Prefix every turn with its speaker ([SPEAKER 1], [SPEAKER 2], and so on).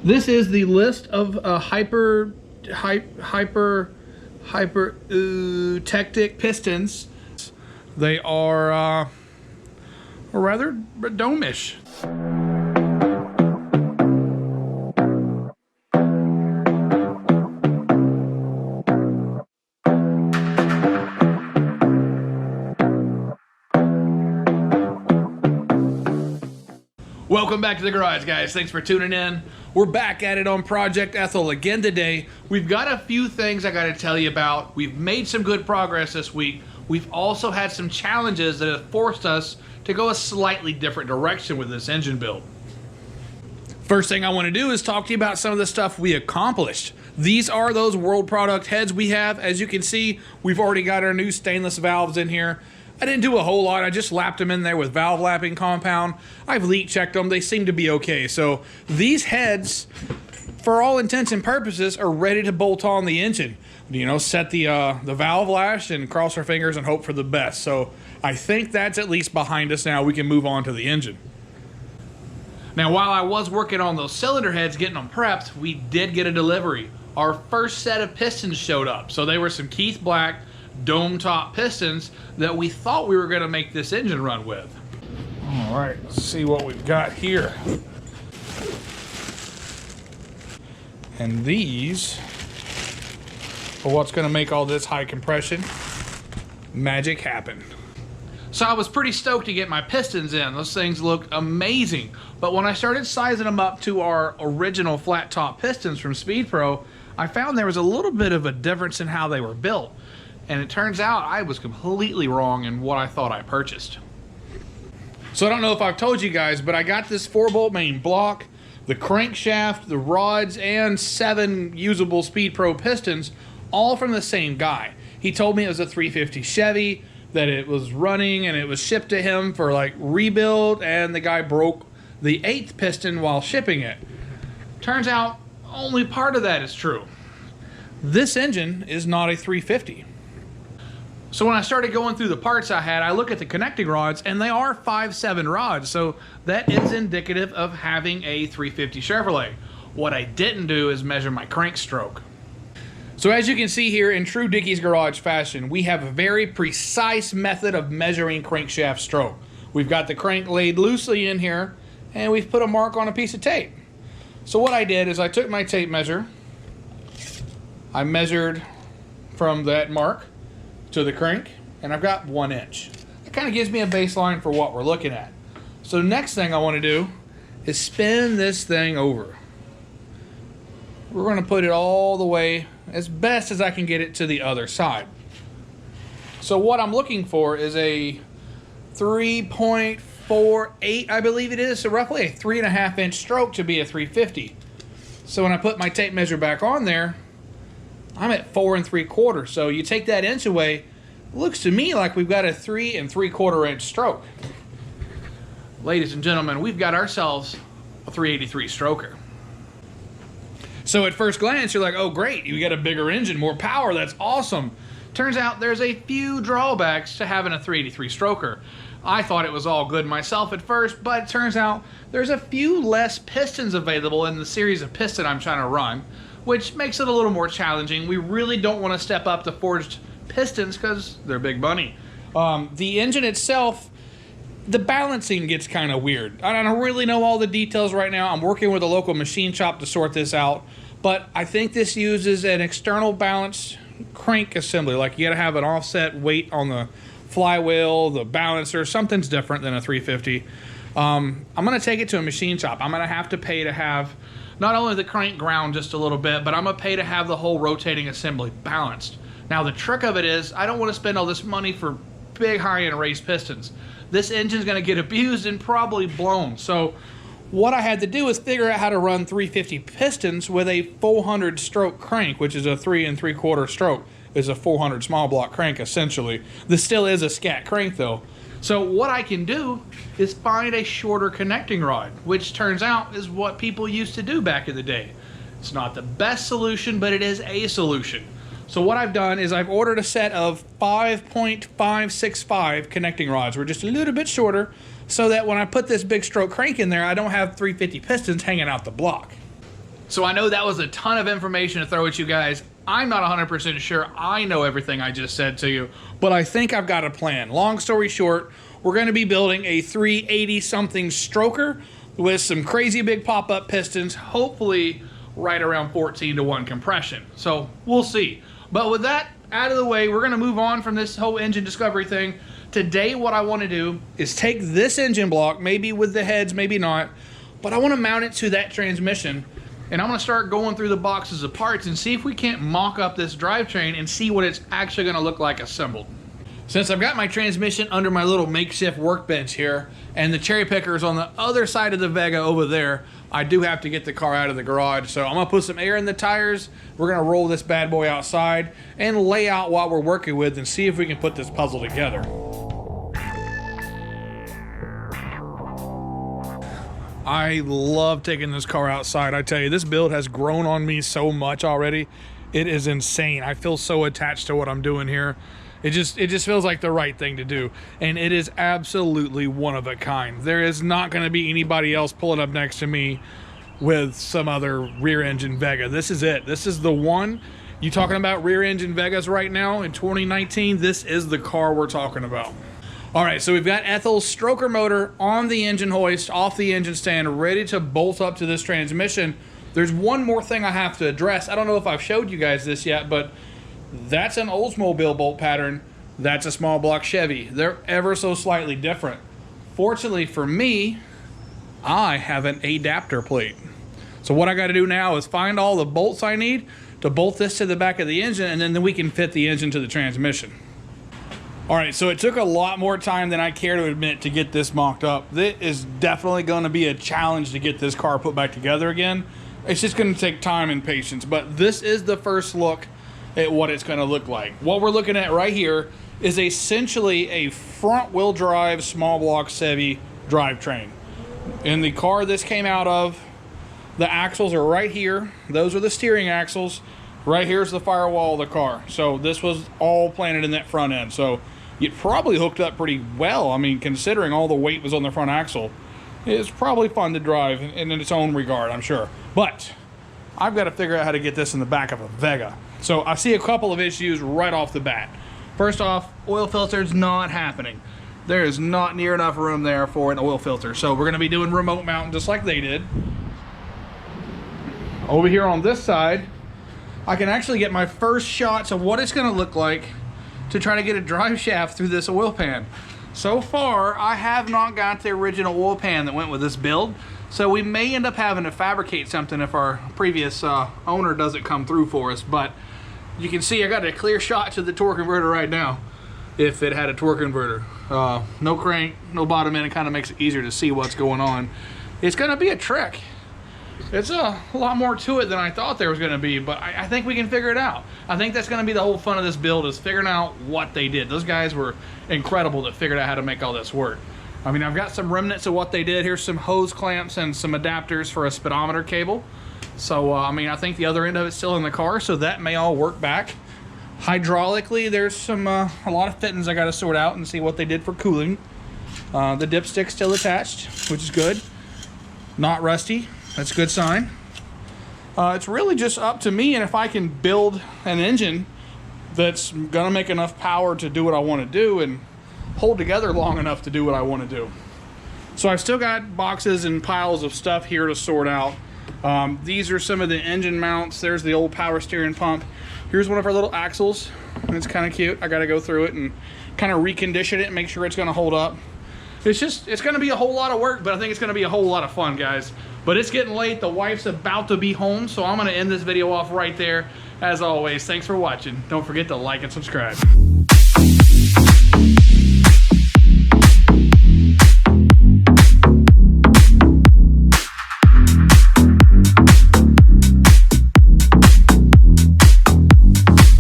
[SPEAKER 1] This is the list of Tectic pistons. They are rather dome-ish. Welcome back to the garage, guys. Thanks for tuning in. We're back at it on Project Ethel again today. We've got a few things I got to tell you about. We've made some good progress this week. We've also had some challenges that have forced us to go a slightly different direction with this engine build. First thing I want to do is talk to you about some of the stuff we accomplished. These are those World Product heads we have. As you can see, we've already got our new stainless valves in here. I didn't do a whole lot. I just lapped them in there with valve lapping compound. I've leak checked them. They seem to be okay. So these heads, for all intents and purposes, are ready to bolt on the engine. You know, set the valve lash and cross our fingers and hope for the best. So I think that's at least behind us now. We can move on to the engine. Now, while I was working on those cylinder heads, getting them prepped, we did get a delivery. Our first set of pistons showed up. So they were some Keith Black dome top pistons that we thought we were going to make this engine run with. All right, let's see what we've got here. And these are what's going to make all this high compression magic happen. So I was pretty stoked to get my pistons in. Those things look amazing. But when I started sizing them up to our original flat top pistons from Speed Pro, I found there was a little bit of a difference in how they were built. And it turns out I was completely wrong in what I thought I purchased. So I don't know if I've told you guys, but I got this 4-bolt main block, the crankshaft, the rods, and 7 usable Speed Pro pistons, all from the same guy. He told me it was a 350 Chevy, that it was running, and it was shipped to him for like rebuild, and the guy broke the 8th piston while shipping it. Turns out only part of that is true. This engine is not a 350. So when I started going through the parts I had, I look at the connecting rods, and they are 5.7 rods, so that is indicative of having a 350 Chevrolet. What I didn't do is measure my crank stroke. So as you can see here, in true Dickey's Garage fashion, we have a very precise method of measuring crankshaft stroke. We've got the crank laid loosely in here, and we've put a mark on a piece of tape. So what I did is I took my tape measure, I measured from that mark to the crank, and I've got 1 inch. It kind of gives me a baseline for what we're looking at. So the next thing I want to do is spin this thing over. We're going to put it all the way as best as I can get it to the other side. So what I'm looking for is a 3.48, I believe it is, so roughly a 3.5 inch stroke to be a 350. So when I put my tape measure back on there, I'm at 4 3/4. So you take that inch away, it looks to me like we've got a 3 3/4 inch stroke. Ladies and gentlemen, we've got ourselves a 383 stroker. So at first glance, you're like, oh great, you got a bigger engine, more power, that's awesome. Turns out there's a few drawbacks to having a 383 stroker. I thought it was all good myself at first, but it turns out there's a few less pistons available in the series of piston I'm trying to run, which makes it a little more challenging. We really don't want to step up to forged pistons because they're big money. The engine itself, the balancing gets kind of weird. I don't really know all the details right now. I'm working with a local machine shop to sort this out, but I think this uses an external balance crank assembly. Like you gotta have an offset weight on the flywheel, the balancer, something's different than a 350. I'm gonna take it to a machine shop. I'm gonna have to pay to have not only the crank ground just a little bit, but I'm gonna pay to have the whole rotating assembly balanced. Now the trick of it is, I don't wanna spend all this money for big high-end raised pistons. This engine's gonna get abused and probably blown. So what I had to do is figure out how to run 350 pistons with a 400 stroke crank, which is a 3 3/4 stroke. Is a 400 small block crank essentially. This still is a scat crank though. So what I can do is find a shorter connecting rod, which turns out is what people used to do back in the day. It's not the best solution, but it is a solution. So what I've done is I've ordered a set of 5.565 connecting rods. We're just a little bit shorter so that when I put this big stroke crank in there, I don't have 350 pistons hanging out the block. So I know that was a ton of information to throw at you guys. I'm not 100% sure I know everything I just said to you, but I think I've got a plan. Long story short, we're going to be building a 380 something stroker with some crazy big pop-up pistons, hopefully right around 14-to-1 compression. So we'll see. But with that out of the way, we're going to move on from this whole engine discovery thing. Today, what I want to do is take this engine block, maybe with the heads, maybe not, but I want to mount it to that transmission, and I'm going to start going through the boxes of parts and see if we can't mock up this drivetrain and see what it's actually going to look like assembled. Since I've got my transmission under my little makeshift workbench here, and the cherry picker is on the other side of the Vega over there, I do have to get the car out of the garage. So I'm gonna put some air in the tires. We're gonna roll this bad boy outside and lay out what we're working with and see if we can put this puzzle together. I love taking this car outside. I tell you, this build has grown on me so much already. It is insane. I feel so attached to what I'm doing here. It just feels like the right thing to do, and it is absolutely one of a kind. There is not going to be anybody else pulling up next to me with some other rear engine Vega. This is it. This is the one. You talking about rear engine Vegas right now in 2019? This is the car we're talking about. All right, so we've got Ethel's stroker motor on the engine hoist, off the engine stand, ready to bolt up to this transmission. There's one more thing I have to address. I don't know if I've showed you guys this yet, but that's an Oldsmobile bolt pattern. That's a small block Chevy. They're ever so slightly different. Fortunately for me, I have an adapter plate. So what I got to do now is find all the bolts I need to bolt this to the back of the engine, and then we can fit the engine to the transmission. All right, so it took a lot more time than I care to admit to get this mocked up. This is definitely going to be a challenge to get this car put back together again. It's just going to take time and patience, but this is the first look at what it's going to look like. What we're looking at right here is essentially a front-wheel drive small block Chevy drivetrain. In the car this came out of, the axles are right here. Those are the steering axles. Right here's the firewall of the car. So this was all planted in that front end. So it probably hooked up pretty well. I mean, considering all the weight was on the front axle, it's probably fun to drive in its own regard, I'm sure. But I've got to figure out how to get this in the back of a Vega. So I see a couple of issues right off the bat. First off, oil filter's not happening. There is not near enough room there for an oil filter. So we're gonna be doing remote mounting just like they did. Over here on this side, I can actually get my first shots of what it's gonna look like to try to get a drive shaft through this oil pan. So far, I have not got the original oil pan that went with this build. So we may end up having to fabricate something if our previous owner doesn't come through for us. But you can see I got a clear shot to the torque converter right now, if it had a torque converter. No crank, no bottom end. It kind of makes it easier to see what's going on. It's going to be a trick. It's a lot more to it than I thought there was going to be, but I think we can figure it out. I think that's going to be the whole fun of this build, is figuring out what they did. Those guys were incredible that figured out how to make all this work. I mean, I've got some remnants of what they did. Here's some hose clamps and some adapters for a speedometer cable. So, I mean, I think the other end of it's still in the car, so that may all work back. Hydraulically, there's some a lot of fittings I got to sort out and see what they did for cooling. The dipstick's still attached, which is good. Not rusty. That's a good sign. It's really just up to me, and if I can build an engine that's gonna make enough power to do what I want to do and hold together long enough to do what I want to do. So I've still got boxes and piles of stuff here to sort out. These are some of the engine mounts. There's the old power steering pump. Here's one of our little axles, and it's kind of cute. I got to go through it and kind of recondition it and make sure it's going to hold up. It's going to be a whole lot of work, but I think it's going to be a whole lot of fun, guys. But it's getting late. The wife's about to be home, so I'm going to end this video off right there. As always, thanks for watching. Don't forget to like and subscribe.